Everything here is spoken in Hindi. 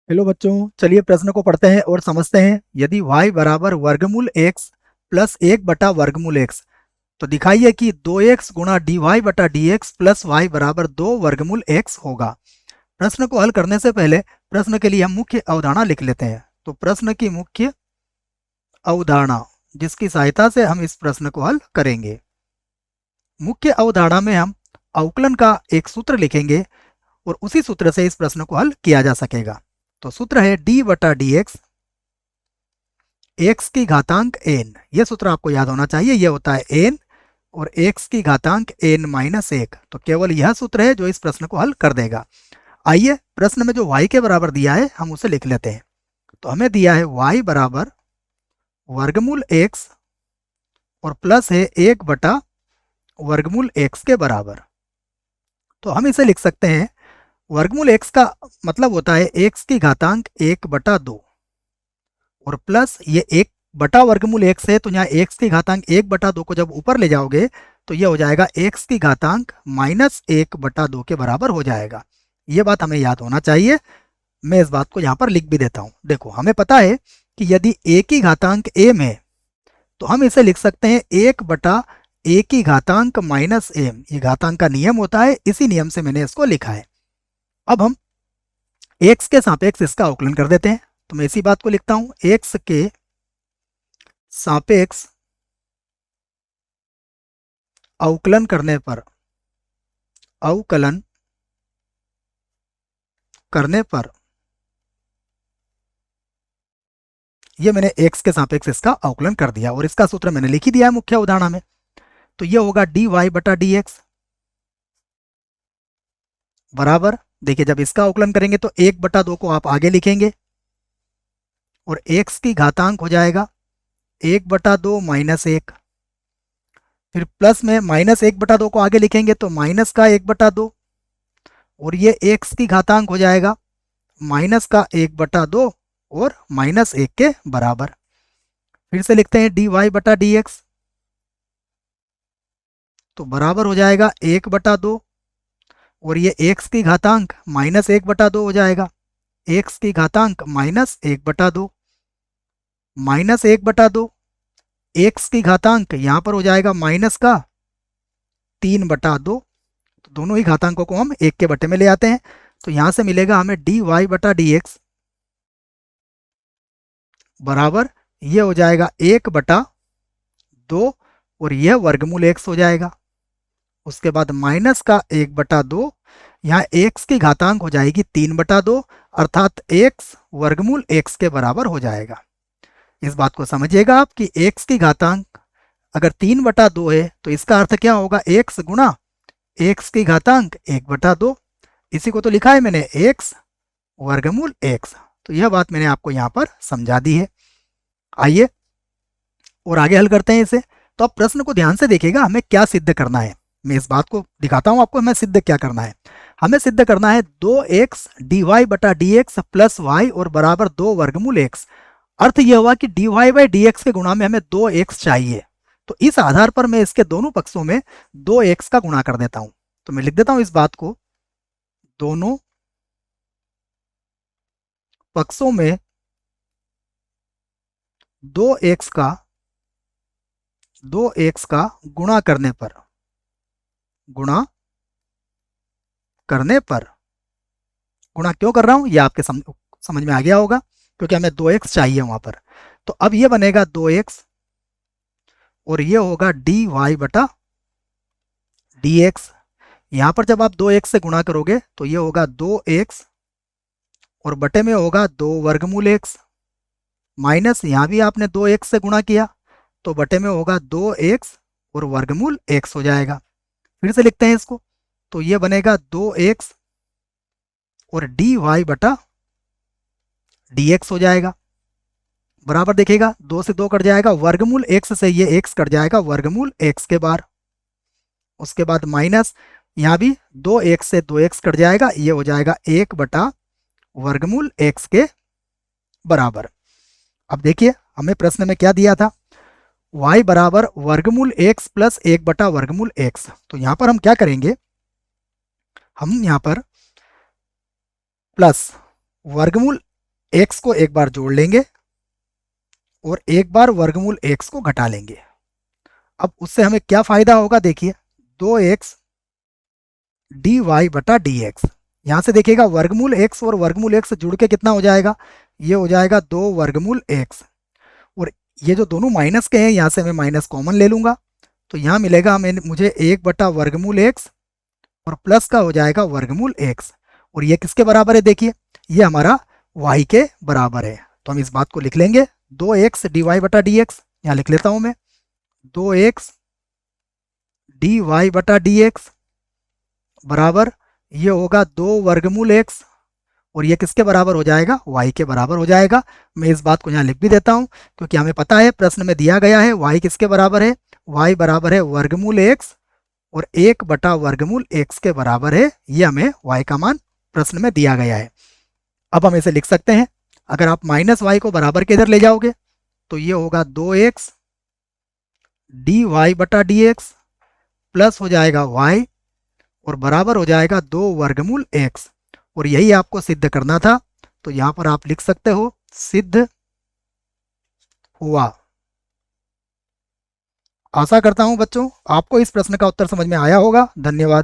हेलो बच्चों, चलिए प्रश्न को पढ़ते हैं और समझते हैं। यदि y बराबर वर्गमूल x प्लस 1/वर्गमूल x, तो दिखाइए कि 2x गुणा डी वाई बटा डी एक्स प्लस वाई बराबर 2 वर्गमूल x होगा। प्रश्न को हल करने से पहले प्रश्न के लिए हम मुख्य अवधारणा लिख लेते हैं। तो प्रश्न की मुख्य अवधारणा, जिसकी सहायता से हम इस प्रश्न को हल करेंगे। मुख्य अवधारणा में हम अवकलन का एक सूत्र लिखेंगे और उसी सूत्र से इस प्रश्न को हल किया जा सकेगा। तो सूत्र है डी बटा डी एक्स एक्स की घातांक एन। यह सूत्र आपको याद होना चाहिए। यह होता है एन और एक्स की घातांक एन माइनस 1। तो केवल यह सूत्र है जो इस प्रश्न को हल कर देगा। आइए प्रश्न में जो y के बराबर दिया है हम उसे लिख लेते हैं। तो हमें दिया है y बराबर वर्गमूल x और प्लस है 1/वर्गमूल x के बराबर। तो हम इसे लिख सकते हैं, वर्गमूल x का मतलब होता है x की घातांक 1/2 और प्लस ये 1/वर्गमूल x है, तो यहाँ x की घातांक 1/2 को जब ऊपर ले जाओगे तो ये हो जाएगा x की घातांक -1/2 के बराबर हो जाएगा। ये बात हमें याद होना चाहिए। मैं इस बात को यहाँ पर लिख भी देता हूँ। देखो, हमें पता है कि यदि a की घातांक m है तो हम इसे लिख सकते हैं 1/a की घातांक माइनस m। ये घातांक का नियम होता है, इसी नियम से मैंने इसको लिखा है। अब हम x के सापेक्ष इसका अवकलन कर देते हैं। तो मैं इसी बात को लिखता हूं, x के सापेक्ष अवकलन करने पर ये मैंने x के सापेक्ष इसका अवकलन कर दिया और इसका सूत्र मैंने लिख ही दिया है मुख्य उदाहरण में। तो ये होगा dy बटा डी एक्स बराबर, देखिए जब इसका अवकलन करेंगे तो 1/2 को आप आगे लिखेंगे और x की घातांक हो जाएगा 1/2 माइनस 1। फिर प्लस में -1/2 को आगे लिखेंगे तो माइनस का 1/2 और ये x की घातांक हो जाएगा माइनस का 1/2 और -1 के बराबर। फिर से लिखते हैं dy बटा डी एक्स, तो बराबर हो जाएगा 1/2 और ये x की घातांक -1/2 हो जाएगा। x की घातांक -1/2 -1/2 x की घातांक यहाँ पर हो जाएगा माइनस का 3/2। तो दोनों ही घातांकों को हम एक के बटे में ले आते हैं। तो यहाँ से मिलेगा हमें dy बटा डी एक्स बराबर, ये हो जाएगा 1/2 और यह वर्गमूल x हो जाएगा। उसके बाद माइनस का 1/2, यहाँ x की घातांक हो जाएगी 3/2 अर्थात x वर्गमूल x के बराबर हो जाएगा। इस बात को समझिएगा आप कि x की घातांक अगर 3/2 है तो इसका अर्थ क्या होगा, x गुणा x की घातांक 1/2। इसी को तो लिखा है मैंने x वर्गमूल x। तो यह बात मैंने आपको यहाँ पर समझा दी है। आइए और आगे हल करते हैं इसे। तो अब प्रश्न को ध्यान से देखिएगा, हमें क्या सिद्ध करना है। मैं इस बात को दिखाता हूं आपको, हमें सिद्ध क्या करना है। हमें सिद्ध करना है 2x dy बटा डी एक्स प्लस वाई और बराबर 2 वर्गमूल x। अर्थ यह हुआ कि dy बाई डी एक्स के गुणा में हमें 2x चाहिए। तो इस आधार पर मैं इसके दोनों पक्षों में 2x का गुणा कर देता हूं। तो मैं लिख देता हूं इस बात को, दोनों पक्षों में 2x का गुणा करने पर गुणा क्यों कर रहा हूं ये आपके समझ में आ गया होगा, क्योंकि हमें 2x चाहिए वहां पर। तो अब ये बनेगा 2x और ये होगा dy बटा डी एक्स। यहां पर जब आप 2x से गुणा करोगे तो ये होगा 2x और बटे में होगा 2 वर्गमूल x माइनस, यहां भी आपने 2x से गुणा किया तो बटे में होगा 2x और वर्गमूल x हो जाएगा। फिर से लिखते हैं इसको, तो ये बनेगा 2x और dy बटा dx हो जाएगा बराबर, देखिएगा 2 से 2 कट जाएगा, वर्गमूल x से ये x कट जाएगा वर्गमूल x के बार। उसके बाद माइनस, यहाँ भी 2x से 2x कट जाएगा, ये हो जाएगा 1/वर्गमूल x के बराबर। अब देखिए हमें प्रश्न में क्या दिया था, y बराबर वर्गमूल x प्लस 1/वर्गमूल x। तो यहाँ पर हम क्या करेंगे, हम यहाँ पर प्लस वर्गमूल x को एक बार जोड़ लेंगे और एक बार वर्गमूल x को घटा लेंगे। अब उससे हमें क्या फायदा होगा, देखिए 2x dy बटा dx। यहां से देखिएगा वर्गमूल x और वर्गमूल x जुड़ के कितना हो जाएगा, ये हो जाएगा 2 वर्गमूल x। और ये जो दोनों माइनस के हैं यहाँ से मैं माइनस कॉमन ले लूंगा, तो यहाँ मिलेगा मुझे 1 बटा वर्गमूल x और प्लस का हो जाएगा वर्गमूल x। और ये किसके बराबर है, देखिए ये हमारा y के बराबर है। तो हम इस बात को लिख लेंगे 2x dy बटा dx। यहाँ लिख लेता हूं मैं 2x dy बटा dx बराबर ये होगा 2 वर्गमूल x और ये किसके बराबर हो जाएगा, y के बराबर हो जाएगा। मैं इस बात को यहाँ लिख भी देता हूँ क्योंकि हमें पता है प्रश्न में दिया गया है y किसके बराबर है, y बराबर है वर्गमूल x और 1 बटा वर्गमूल x के बराबर है। ये हमें y का मान प्रश्न में दिया गया है। अब हम इसे लिख सकते हैं, अगर आप माइनस वाई को बराबर के इधर ले जाओगे तो ये होगा 2x dy बटा dx प्लस हो जाएगा y और बराबर हो जाएगा 2 वर्गमूल x। और यही आपको सिद्ध करना था, तो यहां पर आप लिख सकते हो सिद्ध हुआ। आशा करता हूं बच्चों आपको इस प्रश्न का उत्तर समझ में आया होगा। धन्यवाद।